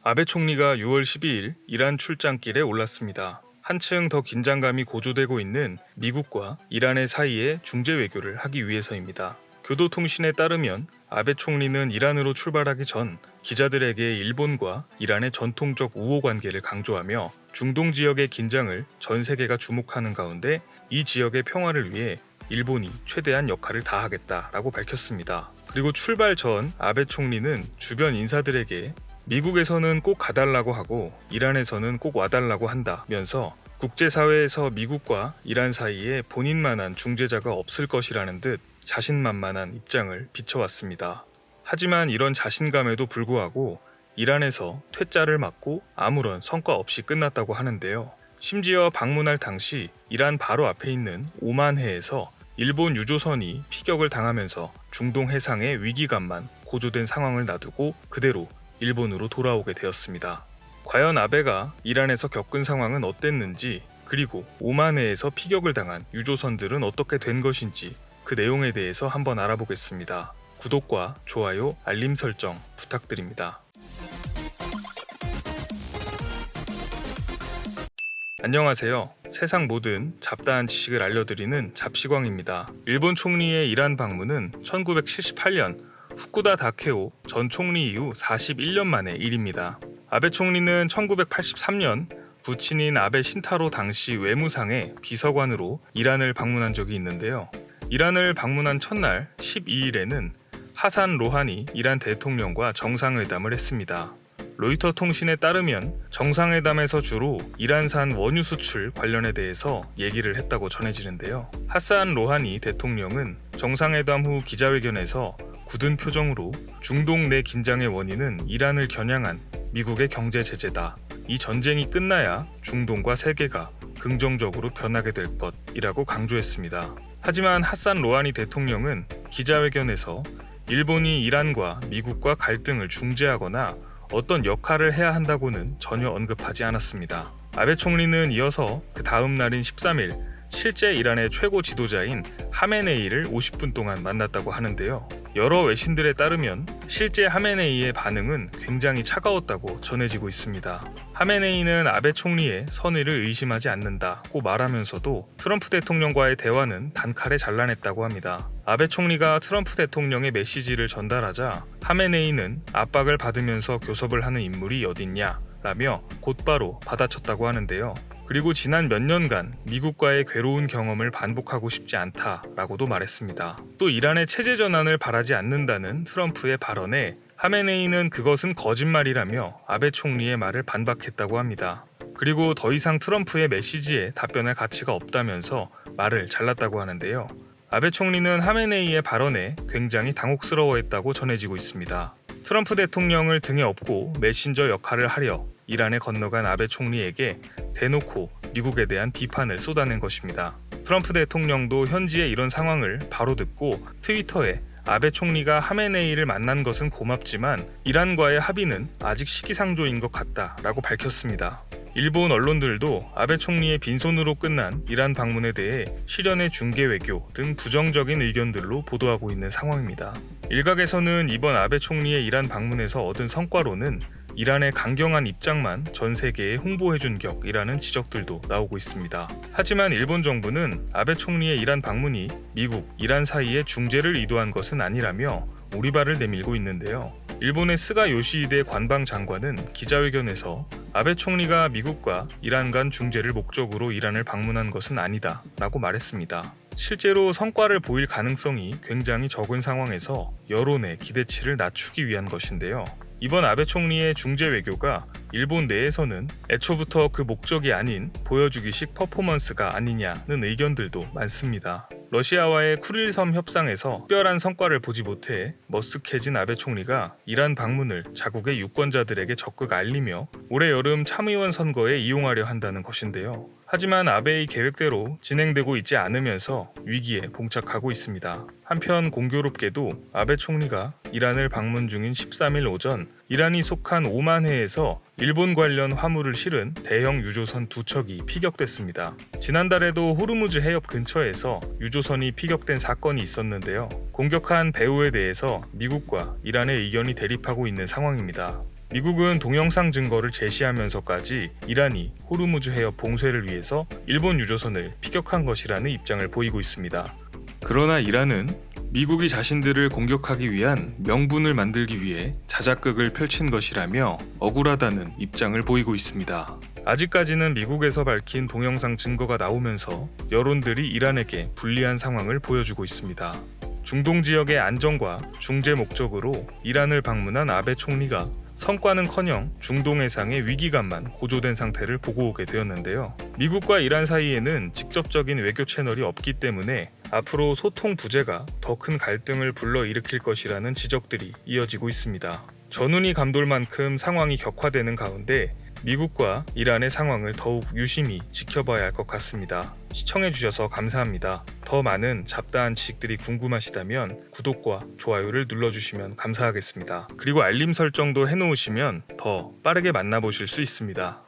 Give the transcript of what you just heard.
아베 총리가 6월 12일 이란 출장길에 올랐습니다. 한층 더 긴장감이 고조되고 있는 미국과 이란의 사이에 중재 외교를 하기 위해서입니다. 교도통신에 따르면 아베 총리는 이란으로 출발하기 전 기자들에게 일본과 이란의 전통적 우호 관계를 강조하며 중동 지역의 긴장을 전 세계가 주목하는 가운데 이 지역의 평화를 위해 일본이 최대한 역할을 다하겠다라고 밝혔습니다. 그리고 출발 전 아베 총리는 주변 인사들에게 미국에서는 꼭 가달라고 하고 이란에서는 꼭 와달라고 한다면서 국제사회에서 미국과 이란 사이에 본인만한 중재자가 없을 것이라는 듯 자신만만한 입장을 비춰왔습니다. 하지만 이런 자신감에도 불구하고 이란에서 퇴짜를 맞고 아무런 성과 없이 끝났다고 하는데요. 심지어 방문할 당시 이란 바로 앞에 있는 오만해에서 일본 유조선이 피격을 당하면서 중동 해상의 위기감만 고조된 상황을 놔두고 그대로 일본으로 돌아오게 되었습니다. 과연 아베가 이란에서 겪은 상황은 어땠는지, 그리고 오만해에서 피격을 당한 유조선들은 어떻게 된 것인지 그 내용에 대해서 한번 알아보겠습니다. 구독과 좋아요, 알림 설정 부탁드립니다. 안녕하세요. 세상 모든 잡다한 지식을 알려드리는 잡시광입니다. 일본 총리의 이란 방문은 1978년 후쿠다 다케오 전 총리 이후 41년 만의 일입니다. 아베 총리는 1983년 부친인 아베 신타로 당시 외무상의 비서관으로 이란을 방문한 적이 있는데요. 이란을 방문한 첫날 12일에는 하산 로하니 이란 대통령과 정상회담을 했습니다. 로이터 통신에 따르면 정상회담에서 주로 이란산 원유 수출 관련에 대해서 얘기를 했다고 전해지는데요. 하산 로하니 대통령은 정상회담 후 기자회견에서 굳은 표정으로 중동 내 긴장의 원인은 이란을 겨냥한 미국의 경제 제재다. 이 전쟁이 끝나야 중동과 세계가 긍정적으로 변하게 될 것이라고 강조했습니다. 하지만 하산 로하니 대통령은 기자회견에서 일본이 이란과 미국과 갈등을 중재하거나 어떤 역할을 해야 한다고는 전혀 언급하지 않았습니다. 아베 총리는 이어서 그 다음 날인 13일 실제 이란의 최고 지도자인 하메네이를 50분 동안 만났다고 하는데요. 여러 외신들에 따르면 실제 하메네이의 반응은 굉장히 차가웠다고 전해지고 있습니다. 하메네이는 아베 총리의 선의를 의심하지 않는다고 말하면서도 트럼프 대통령과의 대화는 단칼에 잘라냈다고 합니다. 아베 총리가 트럼프 대통령의 메시지를 전달하자 하메네이는 압박을 받으면서 교섭을 하는 인물이 어딨냐 라며 곧바로 받아쳤다고 하는데요. 그리고 지난 몇 년간 미국과의 괴로운 경험을 반복하고 싶지 않다라고도 말했습니다. 또 이란의 체제 전환을 바라지 않는다는 트럼프의 발언에 하메네이는 그것은 거짓말이라며 아베 총리의 말을 반박했다고 합니다. 그리고 더 이상 트럼프의 메시지에 답변할 가치가 없다면서 말을 잘랐다고 하는데요. 아베 총리는 하메네이의 발언에 굉장히 당혹스러워했다고 전해지고 있습니다. 트럼프 대통령을 등에 업고 메신저 역할을 하려 이란에 건너간 아베 총리에게 대놓고 미국에 대한 비판을 쏟아낸 것입니다. 트럼프 대통령도 현지의 이런 상황을 바로 듣고 트위터에 아베 총리가 하메네이를 만난 것은 고맙지만 이란과의 합의는 아직 시기상조인 것 같다라고 밝혔습니다. 일본 언론들도 아베 총리의 빈손으로 끝난 이란 방문에 대해 실연의 중개 외교 등 부정적인 의견들로 보도하고 있는 상황입니다. 일각에서는 이번 아베 총리의 이란 방문에서 얻은 성과로는 이란의 강경한 입장만 전 세계에 홍보해준 격이라는 지적들도 나오고 있습니다. 하지만 일본 정부는 아베 총리의 이란 방문이 미국, 이란 사이에 중재를 의도한 것은 아니라며 오리발을 내밀고 있는데요. 일본의 스가 요시히데 관방장관은 기자회견에서 아베 총리가 미국과 이란 간 중재를 목적으로 이란을 방문한 것은 아니다 라고 말했습니다. 실제로 성과를 보일 가능성이 굉장히 적은 상황에서 여론의 기대치를 낮추기 위한 것인데요. 이번 아베 총리의 중재 외교가 일본 내에서는 애초부터 그 목적이 아닌 보여주기식 퍼포먼스가 아니냐는 의견들도 많습니다. 러시아와의 쿠릴섬 협상에서 특별한 성과를 보지 못해 머쓱해진 아베 총리가 이란 방문을 자국의 유권자들에게 적극 알리며 올해 여름 참의원 선거에 이용하려 한다는 것인데요. 하지만 아베의 계획대로 진행되고 있지 않으면서 위기에 봉착하고 있습니다. 한편 공교롭게도 아베 총리가 이란을 방문 중인 13일 오전 이란이 속한 오만해에서 일본 관련 화물을 실은 대형 유조선 2척이 피격됐습니다. 지난달에도 호르무즈 해협 근처에서 유조선이 피격된 사건이 있었는데요. 공격한 배후에 대해서 미국과 이란의 의견이 대립하고 있는 상황입니다. 미국은 동영상 증거를 제시하면서까지 이란이 호르무즈 해협 봉쇄를 위해서 일본 유조선을 피격한 것이라는 입장을 보이고 있습니다. 그러나 이란은 미국이 자신들을 공격하기 위한 명분을 만들기 위해 자작극을 펼친 것이라며 억울하다는 입장을 보이고 있습니다. 아직까지는 미국에서 밝힌 동영상 증거가 나오면서 여론들이 이란에게 불리한 상황을 보여주고 있습니다. 중동 지역의 안정과 중재 목적으로 이란을 방문한 아베 총리가 성과는커녕 중동 해상의 위기감만 고조된 상태를 보고 오게 되었는데요. 미국과 이란 사이에는 직접적인 외교 채널이 없기 때문에 앞으로 소통 부재가 더 큰 갈등을 불러일으킬 것이라는 지적들이 이어지고 있습니다. 전운이 감돌 만큼 상황이 격화되는 가운데 미국과 이란의 상황을 더욱 유심히 지켜봐야 할 것 같습니다. 시청해주셔서 감사합니다. 더 많은 잡다한 지식들이 궁금하시다면 구독과 좋아요를 눌러주시면 감사하겠습니다. 그리고 알림 설정도 해놓으시면 더 빠르게 만나보실 수 있습니다.